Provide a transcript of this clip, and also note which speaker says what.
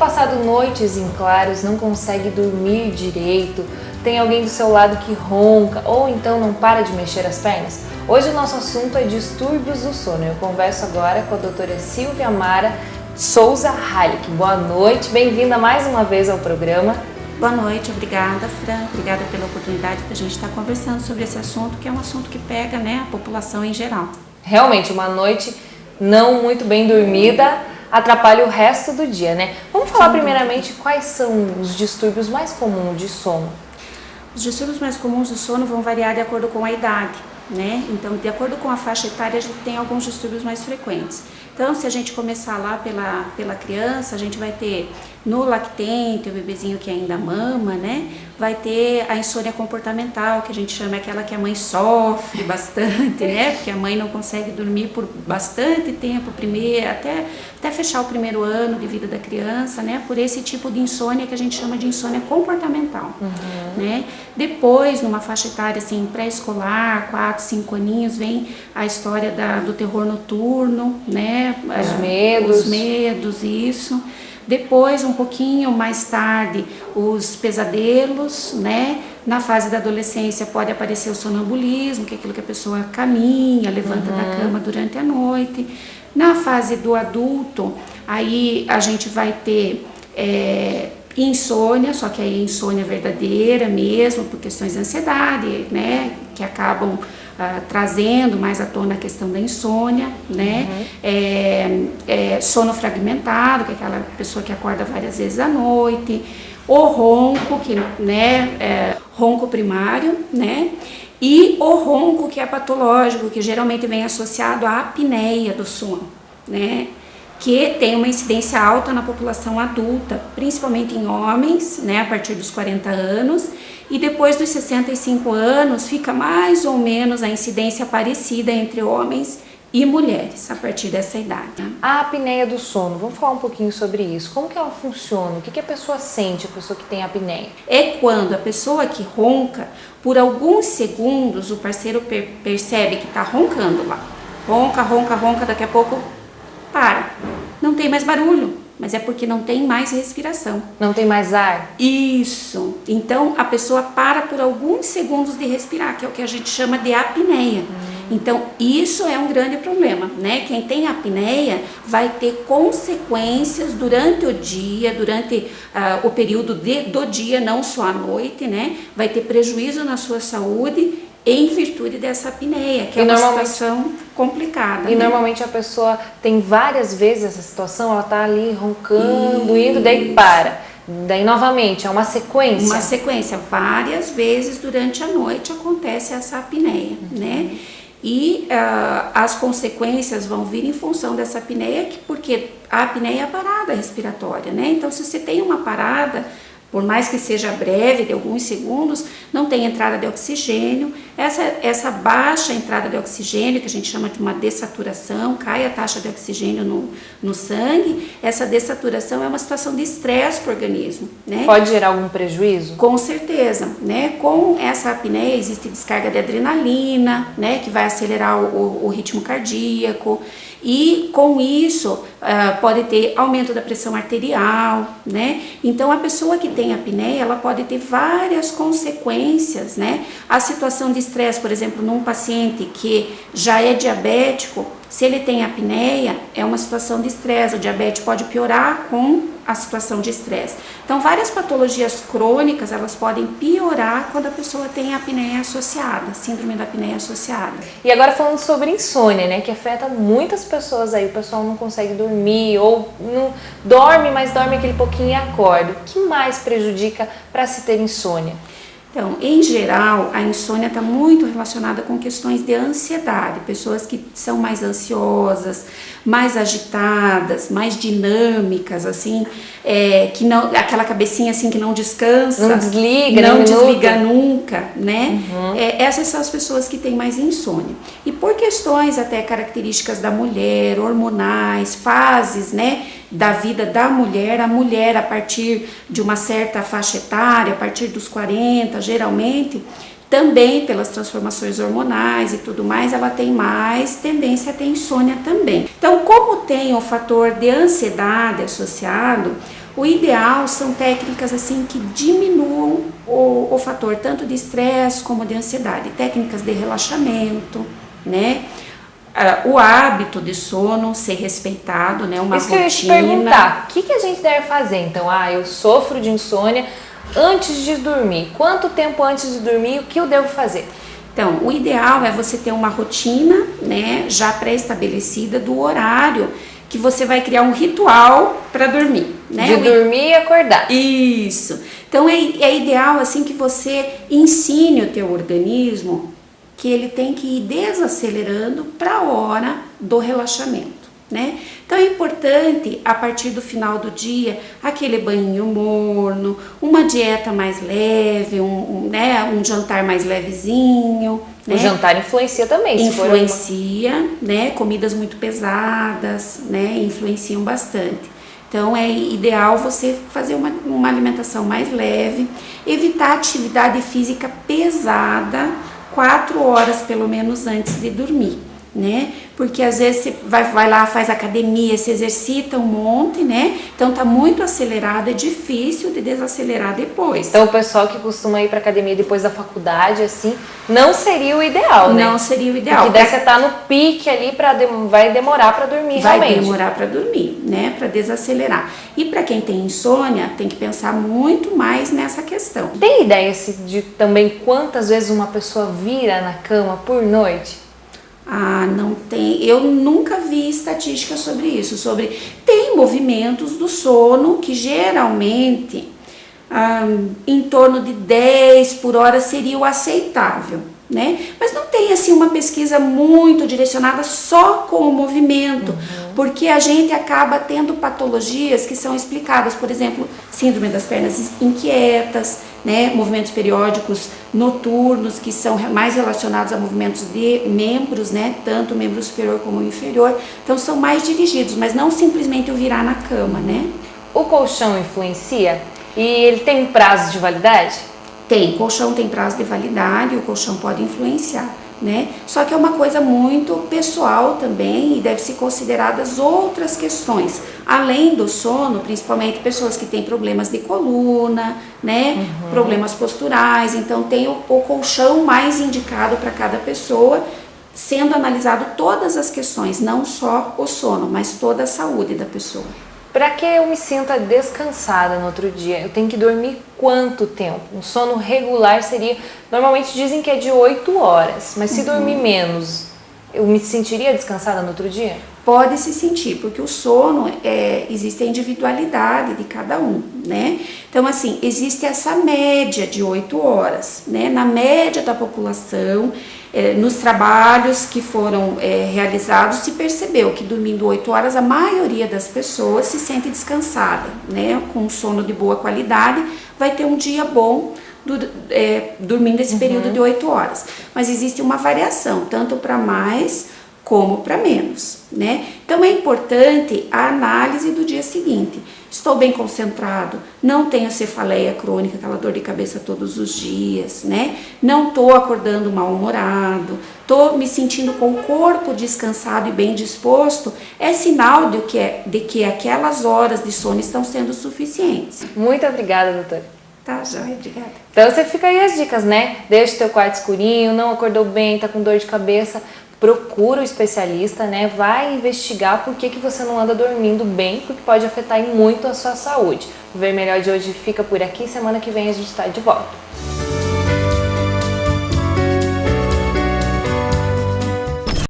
Speaker 1: passado noites em claros, não consegue dormir direito, tem alguém do seu lado que ronca ou então não para de mexer as pernas? Hoje o nosso assunto é distúrbios do sono. Eu converso agora com a doutora Silvia Amara Souza Halik. Boa noite, bem-vinda mais uma vez ao programa.
Speaker 2: Boa noite, obrigada, Fran. Obrigada pela oportunidade de a gente estar conversando sobre esse assunto, que é um assunto que pega, a população em geral.
Speaker 1: Realmente, uma noite não muito bem dormida atrapalha o resto do dia, né? Vamos falar primeiramente quais são os distúrbios mais comuns de sono.
Speaker 2: Os distúrbios mais comuns do sono vão variar de acordo com a idade, né? Então, de acordo com a faixa etária, a gente tem alguns distúrbios mais frequentes. Então, se a gente começar lá pela criança, a gente vai ter no lactente, o bebezinho que ainda mama, né? Vai ter a insônia comportamental, que a gente chama aquela que a mãe sofre bastante, né? Porque a mãe não consegue dormir por bastante tempo, até fechar o primeiro ano de vida da criança, né? Por esse tipo de insônia que a gente chama de insônia comportamental, né? Depois, numa faixa etária assim, pré-escolar, 4, 5 aninhos, vem a história do terror noturno, né? Os medos, isso. Depois, um pouquinho mais tarde, os pesadelos, né? Na fase da adolescência pode aparecer o sonambulismo, que é aquilo que a pessoa caminha, levanta da cama durante a noite. Na fase do adulto, aí a gente vai ter insônia, só que aí insônia verdadeira mesmo, por questões de ansiedade, né? Que acabam trazendo mais à tona a questão da insônia, né? Sono fragmentado, que é aquela pessoa que acorda várias vezes à noite, o ronco, ronco primário, né? E o ronco que é patológico, que geralmente vem associado à apneia do sono, né? Que tem uma incidência alta na população adulta, principalmente em homens, né, a partir dos 40 anos, e depois dos 65 anos fica mais ou menos a incidência parecida entre homens e mulheres, a partir dessa idade.
Speaker 1: A apneia do sono, vamos falar um pouquinho sobre isso. Como que ela funciona? O que a pessoa sente, a pessoa que tem apneia?
Speaker 2: É quando a pessoa que ronca, por alguns segundos, o parceiro percebe que está roncando lá. Ronca, daqui a pouco para. Não tem mais barulho, mas é porque não tem mais respiração.
Speaker 1: Não tem mais ar?
Speaker 2: Isso. Então, a pessoa para por alguns segundos de respirar, que é o que a gente chama de apneia. Então, isso é um grande problema, né? Quem tem apneia vai ter consequências durante o dia, durante o período do dia, não só à noite, né? Vai ter prejuízo na sua saúde em virtude dessa apneia, que é uma situação complicada.
Speaker 1: E
Speaker 2: né?
Speaker 1: Normalmente a pessoa tem várias vezes essa situação, ela tá ali roncando, indo, daí para. Daí novamente, é uma sequência.
Speaker 2: Uma sequência, várias vezes durante a noite acontece essa apneia, né? E as consequências vão vir em função dessa apneia, porque a apneia é a parada respiratória, né? Então, se você tem uma parada, por mais que seja breve, de alguns segundos, não tem entrada de oxigênio. Essa baixa entrada de oxigênio, que a gente chama de uma dessaturação, cai a taxa de oxigênio no sangue, essa dessaturação é uma situação de estresse para o organismo, né?
Speaker 1: Pode gerar algum prejuízo?
Speaker 2: Com certeza, né? Com essa apneia existe descarga de adrenalina, né? Que vai acelerar o ritmo cardíaco. E com isso pode ter aumento da pressão arterial, né? Então a pessoa que tem apneia, ela pode ter várias consequências, né? A situação de estresse, por exemplo, num paciente que já é diabético, se ele tem apneia, é uma situação de estresse. O diabetes pode piorar com a situação de estresse. Então, várias patologias crônicas, elas podem piorar quando a pessoa tem apneia associada, síndrome da apneia associada.
Speaker 1: E agora falando sobre insônia, né, que afeta muitas pessoas aí, o pessoal não consegue dormir ou não dorme, mas dorme aquele pouquinho e acorda. O que mais prejudica para se ter insônia?
Speaker 2: Então, em geral, a insônia está muito relacionada com questões de ansiedade, pessoas que são mais ansiosas, mais agitadas, mais dinâmicas, assim, que não, aquela cabecinha assim que não descansa,
Speaker 1: não desliga
Speaker 2: nunca, né? Essas são as pessoas que têm mais insônia. E por questões até características da mulher, hormonais, fases, né, da vida da mulher, a mulher a partir de uma certa faixa etária, a partir dos 40, geralmente, também pelas transformações hormonais e tudo mais, ela tem mais tendência a ter insônia também. Então, como tem o fator de ansiedade associado, O ideal são técnicas assim que diminuam o fator tanto de estresse como de ansiedade, técnicas de relaxamento, né? O hábito de sono ser respeitado, né? Uma rotina.
Speaker 1: Isso que eu ia te perguntar, o que a gente deve fazer? Então, eu sofro de insônia antes de dormir. Quanto tempo antes de dormir, o que eu devo fazer?
Speaker 2: Então, o ideal é você ter uma rotina, né, já pré-estabelecida do horário que você vai criar um ritual para dormir, né?
Speaker 1: De dormir e acordar.
Speaker 2: Isso. Então, é ideal assim que você ensine o teu organismo que ele tem que ir desacelerando para a hora do relaxamento, né? Então é importante, a partir do final do dia, aquele banho morno, uma dieta mais leve, um jantar mais levezinho.
Speaker 1: O jantar influencia também.
Speaker 2: Influencia, né? Comidas muito pesadas, né? Influenciam bastante. Então é ideal você fazer uma alimentação mais leve, evitar atividade física pesada 4 horas pelo menos antes de dormir, né? Porque às vezes você vai lá, faz academia, se exercita um monte, né? Então tá muito acelerado, é difícil de desacelerar depois.
Speaker 1: Então o pessoal que costuma ir pra academia depois da faculdade, assim, não seria o ideal, né?
Speaker 2: Não seria o ideal.
Speaker 1: Porque daí você tá no pique ali, vai demorar pra dormir realmente.
Speaker 2: Vai demorar pra dormir, né? Pra desacelerar. E pra quem tem insônia, tem que pensar muito mais nessa questão.
Speaker 1: Tem ideia de também quantas vezes uma pessoa vira na cama por noite?
Speaker 2: Não tem, eu nunca vi estatística sobre isso, tem movimentos do sono que geralmente em torno de 10 por hora seria o aceitável, né? Mas não tem assim uma pesquisa muito direcionada só com o movimento, porque a gente acaba tendo patologias que são explicadas, por exemplo, síndrome das pernas inquietas, né? Movimentos periódicos noturnos que são mais relacionados a movimentos de membros, né? Tanto o membro superior como o inferior, então são mais dirigidos, mas não simplesmente o virar na cama, né?
Speaker 1: O colchão influencia? E ele tem prazo de validade?
Speaker 2: Tem, colchão tem prazo de validade, o colchão pode influenciar, né? Só que é uma coisa muito pessoal também e deve ser consideradas outras questões, além do sono, principalmente pessoas que têm problemas de coluna, né? Problemas posturais, então tem o colchão mais indicado para cada pessoa, sendo analisado todas as questões, não só o sono, mas toda a saúde da pessoa.
Speaker 1: Para que eu me sinta descansada no outro dia, eu tenho que dormir quanto tempo? Um sono regular seria, normalmente dizem que é de 8 horas, mas se dormir menos, eu me sentiria descansada no outro dia?
Speaker 2: Pode se sentir, porque o sono, existe a individualidade de cada um, né? Então, assim, existe essa média de 8 horas, né? Na média da população, nos trabalhos que foram realizados, se percebeu que dormindo 8 horas, a maioria das pessoas se sente descansada, né? Com sono de boa qualidade, vai ter um dia bom dormindo esse período de 8 horas. Mas existe uma variação, tanto para mais como para menos, né? Então é importante a análise do dia seguinte. Estou bem concentrado, não tenho cefaleia crônica, aquela dor de cabeça todos os dias, né? Não estou acordando mal-humorado, estou me sentindo com o corpo descansado e bem disposto, é sinal de que aquelas horas de sono estão sendo suficientes.
Speaker 1: Muito obrigada, doutora.
Speaker 2: Tá, joia, obrigada.
Speaker 1: Então você fica aí as dicas, né? Deixa o teu quarto escurinho, não acordou bem, tá com dor de cabeça, procura o especialista, né? Vai investigar por que você não anda dormindo bem, porque pode afetar muito a sua saúde. O Ver Melhor de hoje fica por aqui, semana que vem a gente tá de volta.